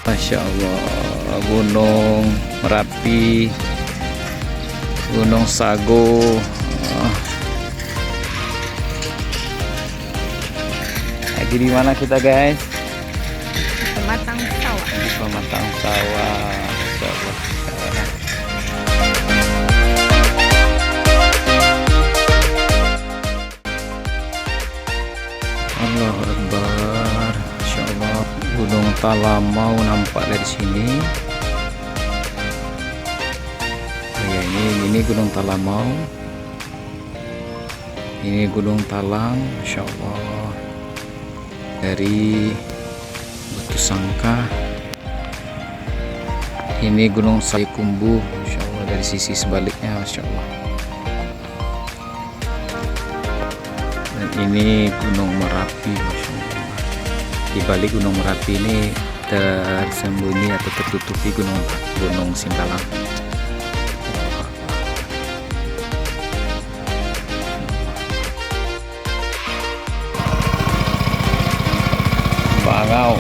Masya Allah, Gunung Merapi, Gunung Sago. Lagi di mana kita guys? Pematang sawah. Di pematang sawah. Masya Allah. Allahu Akbar. Masya Allah, Gunung Talamau nampak dari sini. Oh ya, ini Gunung Talamau. Ini Gunung Talang. Masya Allah. Dari Batu Sangka. Ini Gunung Sayukumbu. Masya Allah, dari sisi sebaliknya. Masya Allah. Ini Gunung Merapi. Masya Allah. Di balik Gunung Merapi ini tersembunyi atau tertutupi Gunung Sintalang. Bangau.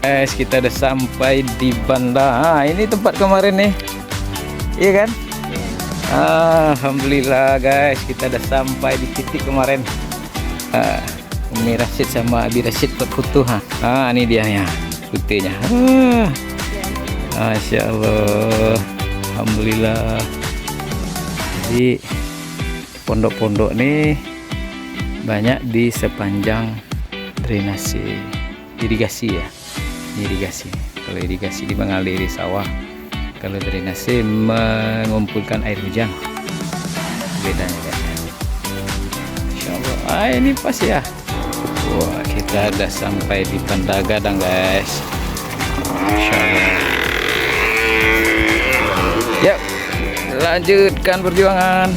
Guys, kita udah sampai di Banda. Ini tempat kemarin nih, iya kan? Alhamdulillah guys, kita udah sampai di titik kemarin. Umi Rashid sama Abi Rashid foto. Ini dia ya, putihnya. Masya Allah, Alhamdulillah. Jadi pondok-pondok nih banyak di sepanjang drainase, irigasi ya. Irigasi, kalau irigasi di mengaliri sawah, kalau drainase mengumpulkan air hujan, bedanya kan. Insya Allah, ini pas ya. Wah, kita udah sampai di Banda Gadang guys. Insya Allah. Yuk, lanjutkan perjuangan.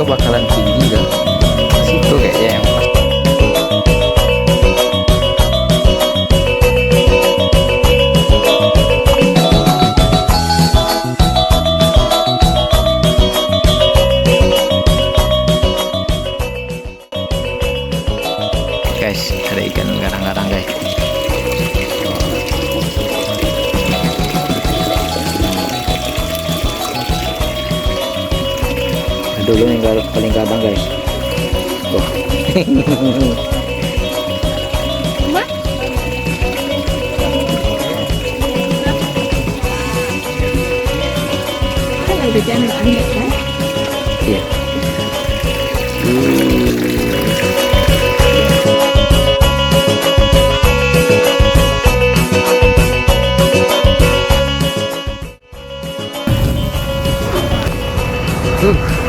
Bakalan tinggi kan situ kayaknya yang pas. Guys, ada ikan garang-garang guys. Dulu yang paling kadang guys. Iya. Uh.